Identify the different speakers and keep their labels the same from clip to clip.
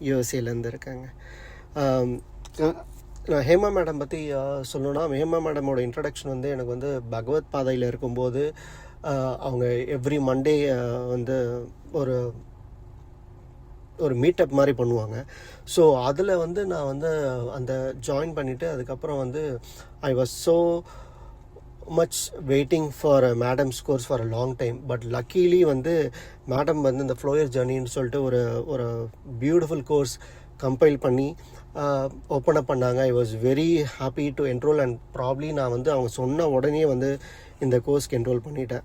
Speaker 1: யூஎஸ்ஏலேருந்து இருக்காங்க. நான் ஹேமா மேடம் பற்றி சொல்லணுன்னா, ஹேமா மேடமோட இன்ட்ரடக்ஷன் வந்து எனக்கு வந்து பகவத் பாதையில் இருக்கும்போது அவங்க எவ்ரி மண்டே வந்து ஒரு ஒரு மீட்டப் மாதிரி பண்ணுவாங்க. ஸோ அதில் வந்து நான் வந்து அந்த ஜாயின் பண்ணிவிட்டு அதுக்கப்புறம் வந்து I was so much waiting for madams course for a long time. But luckily வந்து மேடம் வந்து இந்த ஃப்ளோயர் ஜர்னின்னு சொல்லிட்டு ஒரு ஒரு பியூட்டிஃபுல் கோர்ஸ் கம்பைல் பண்ணி ஓப்பன் அப் பண்ணாங்க. I was very happy to enrol and probably நான் வந்து அவங்க சொன்ன உடனே வந்து இந்த கோர்ஸ்க்கு என்ரோல் பண்ணிட்டேன்.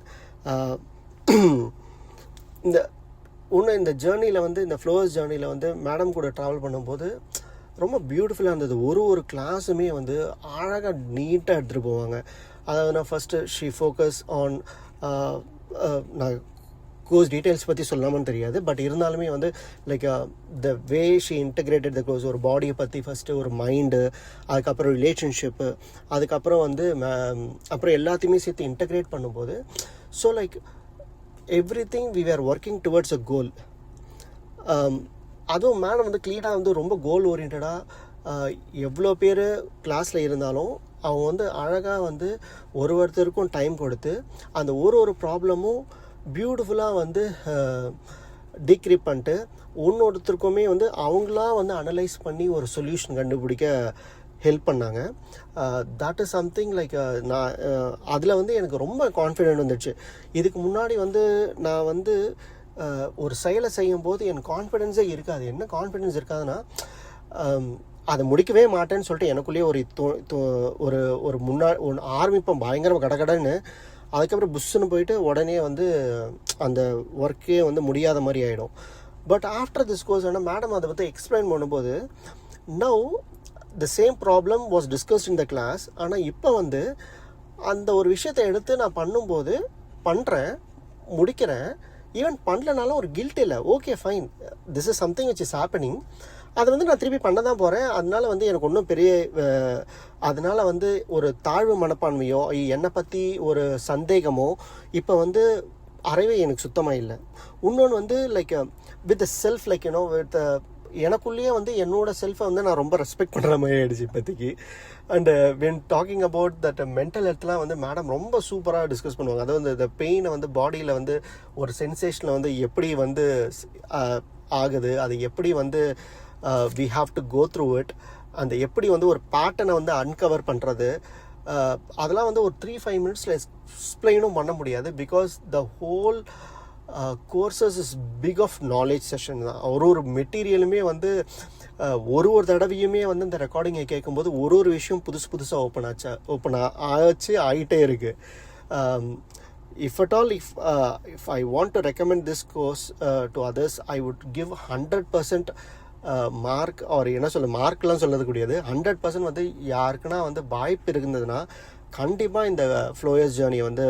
Speaker 1: இந்த ஜேர்னியில் வந்து இந்த ஃப்ளோயர்ஸ் ஜேர்னியில் வந்து மேடம் கூட ட்ராவல் பண்ணும்போது ரொம்ப பியூட்டிஃபுல்லாக இருந்தது. ஒரு கிளாஸுமே வந்து அழகாக நீட்டாக எடுத்துகிட்டு போவாங்க. அதாவது நான் ஃபஸ்ட்டு ஷீ ஃபோக்கஸ் ஆன் நான் கோர்ஸ் டீட்டெயில்ஸ் பற்றி சொல்லாமன்னு தெரியாது, பட் இருந்தாலுமே வந்து like the way she integrated the course, ஒரு பாடியை பற்றி ஃபஸ்ட்டு, ஒரு மைண்டு, அதுக்கப்புறம் ரிலேஷன்ஷிப்பு, அதுக்கப்புறம் வந்து அப்புறம் எல்லாத்தையுமே சேர்த்து இன்டகிரேட் பண்ணும்போது so like everything we are working towards a goal. அதுவும் மேடம் வந்து க்ளீனாக வந்து ரொம்ப கோல் ஓரியன்டாக எவ்வளோ பேர் கிளாஸில் இருந்தாலும் அவங்க வந்து அழகாக வந்து ஒருத்தருக்கும் டைம் கொடுத்து அந்த ஒரு ப்ராப்ளமும் பியூட்டிஃபுல்லாக வந்து டீக்ரிப் பண்ணிட்டு ஒருத்தருக்குமே வந்து அவங்களா வந்து அனலைஸ் பண்ணி ஒரு சொல்யூஷன் கண்டுபிடிக்க ஹெல்ப் பண்ணாங்க. தட் இஸ் சம்திங் லைக் நான் அதில் வந்து எனக்கு ரொம்ப கான்ஃபிடென்ட் வந்துடுச்சு. இதுக்கு முன்னாடி வந்து நான் வந்து ஒரு செயலை செய்யும்போது எனக்கு கான்ஃபிடென்ஸே இருக்காது. என்ன கான்ஃபிடென்ஸ் இருக்காதுன்னா அதை முடிக்கவே மாட்டேன்னு சொல்லிட்டு எனக்குள்ளேயே ஒரு ஒரு ஒன்று ஆரம்பிப்போம் பயங்கரமாக கடகடன்னு, அதுக்கப்புறம் புஷ்ஷுன்னு போயிட்டு உடனே வந்து அந்த ஒர்க்கே வந்து முடியாத மாதிரி ஆகிடும். பட் ஆஃப்டர் திஸ் கோர்ஸ் ஆனால் மேடம் அதை பற்றி எக்ஸ்பிளைன் பண்ணும்போது now the same problem was discussed in the class. ஆனால் இப்போ வந்து அந்த ஒரு விஷயத்தை எடுத்து நான் பண்ணும்போது பண்ணுறேன், முடிக்கிறேன். ஈவன் பண்ணலனாலும் ஒரு கில்ட் இல்லை. Okay fine, this is something which is happening. அதை வந்து நான் திருப்பி பண்ண தான் போகிறேன். அதனால வந்து எனக்கு ஒன்றும் பெரிய அதனால் வந்து ஒரு தாழ்வு மனப்பான்மையோ என்னை பற்றி ஒரு சந்தேகமோ இப்போ வந்து அறவே எனக்கு சுத்தமாக இல்லை. இன்னொன்று வந்து like with self like you know with எனக்குள்ளேயே வந்து என்னோட செல்ஃபை வந்து நான் ரொம்ப ரெஸ்பெக்ட் பண்ணுற மாதிரி ஆகிடுச்சு இப்போதைக்கு. And when talking about that mental ஹெல்த்லாம் வந்து மேடம் ரொம்ப சூப்பராக டிஸ்கஸ் பண்ணுவாங்க. அதாவது இந்த பெயினை வந்து பாடியில் வந்து ஒரு சென்சேஷனில் வந்து எப்படி வந்து ஆகுது, அது எப்படி வந்து we have to go through it, அந்த எப்படி வந்து ஒரு பேட்டர்னை வந்து அன்கவர் பண்ணுறது, அதெல்லாம் வந்து ஒரு 3-5 மினிட்ஸில் எக்ஸ்பிளைனும் பண்ண முடியாது. Because the whole courses is big of knowledge session தான். ஒரு மெட்டீரியலுமே வந்து ஒரு தடவையுமே வந்து இந்த ரெக்கார்டிங்கை கேட்கும்போது ஒரு விஷயம் புதுசாக ஓப்பன் ஆகிட்டே இருக்குது. If at all, if I want to recommend this course to others, I would give 100% mark. அவர் என்ன சொல்ல மார்க்லாம் சொல்லது கூடியது 100% வந்து யாருக்குன்னா வந்து வாய்ப்பு இருந்ததுன்னா கண்டிப்பாக இந்த ஃப்ளோயர்ஸ் ஜேர்னியை வந்து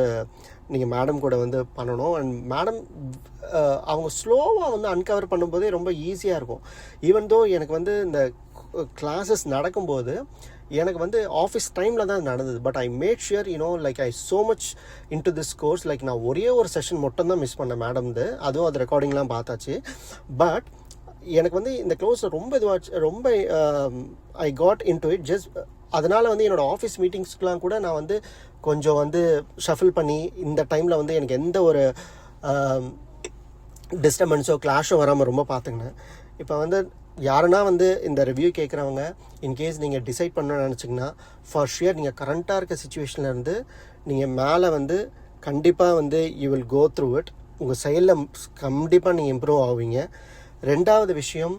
Speaker 1: நீங்கள் மேடம் கூட வந்து பண்ணணும். அண்ட் மேடம் அவங்க ஸ்லோவாக வந்து அன்கவர் பண்ணும்போதே ரொம்ப ஈஸியாக இருக்கும். ஈவன் தோ எனக்கு வந்து இந்த கிளாஸஸ் நடக்கும்போது எனக்கு வந்து ஆஃபீஸ் டைமில் தான் நடந்தது. But I made shear like I so much into this course. Like நான் ஒரே ஒரு செஷன் மட்டும் தான் மிஸ் பண்ணேன் மேடம்து, அதுவும் அது ரெக்கார்டிங்லாம் பார்த்தாச்சு. பட் எனக்கு வந்து இந்த க்ளோஸில் ரொம்ப இதுவாச்சு, ரொம்ப I got into it just. அதனால் வந்து என்னோடய ஆஃபீஸ் மீட்டிங்ஸ்க்கெலாம் கூட நான் வந்து கொஞ்சம் வந்து ஷஃபில் பண்ணி இந்த டைமில் வந்து எனக்கு எந்த ஒரு டிஸ்டர்பன்ஸோ கிளாஷோ வராமல் ரொம்ப பார்த்துக்கினேன். இப்போ வந்து யாருன்னா வந்து இந்த ரிவ்யூ கேட்குறவங்க இன்கேஸ் நீங்கள் டிசைட் பண்ணணும்னு நினச்சிங்கன்னா ஃபார் ஷியர் நீங்கள் கரண்ட்டாக இருக்க சுச்சுவேஷன்லேருந்து நீங்கள் மேலே வந்து கண்டிப்பாக வந்து you will go through it. உங்கள் செயலில் கண்டிப்பாக நீங்கள் இம்ப்ரூவ் ஆவீங்க. ரெண்டாவது விஷயம்,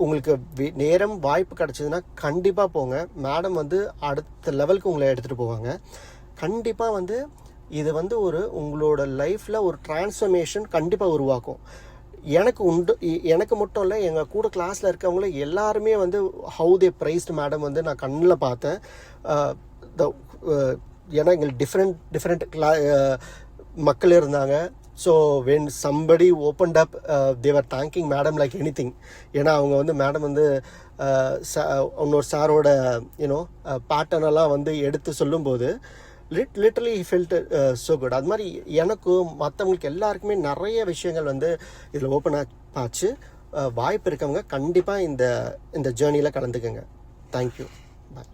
Speaker 1: உங்களுக்கு நேரம் வாய்ப்பு கிடச்சிதுன்னா கண்டிப்பாக போங்க. மேடம் வந்து அடுத்த லெவலுக்கு உங்களை எடுத்துகிட்டு போவாங்க. கண்டிப்பாக வந்து இது வந்து உங்களோட லைஃப்பில் ஒரு டிரான்ஸ்ஃபர்மேஷன் கண்டிப்பாக உருவாக்கும். எனக்கு மட்டும் இல்லை, எங்கள் கூட கிளாஸில் இருக்கவங்கள எல்லாருமே வந்து ஹவு தே ப்ரைஸ்டு மேடம் வந்து நான் கண்ணில் பார்த்தேன். ஏன்னா எங்களுக்கு டிஃப்ரெண்ட் மக்கள் இருந்தாங்க. So when somebody opened up their thanking madam like anything. ஏன்னா அவங்க வந்து மேடம் வந்து இன்னொரு சாரோட பேட்டர்னெல்லாம் வந்து எடுத்து சொல்லும்போது லிட்டரலி ஃபெல்ட் ஸோ குட். அது மாதிரி எனக்கும் மற்றவங்களுக்கு எல்லாருக்குமே நிறைய விஷயங்கள் வந்து இதில் ஓப்பன் ஆச்சு. வாய்ப்பு இருக்கவங்க கண்டிப்பாக இந்த ஜேர்னியில் கலந்துக்குங்க. தேங்க்யூ. பாய்.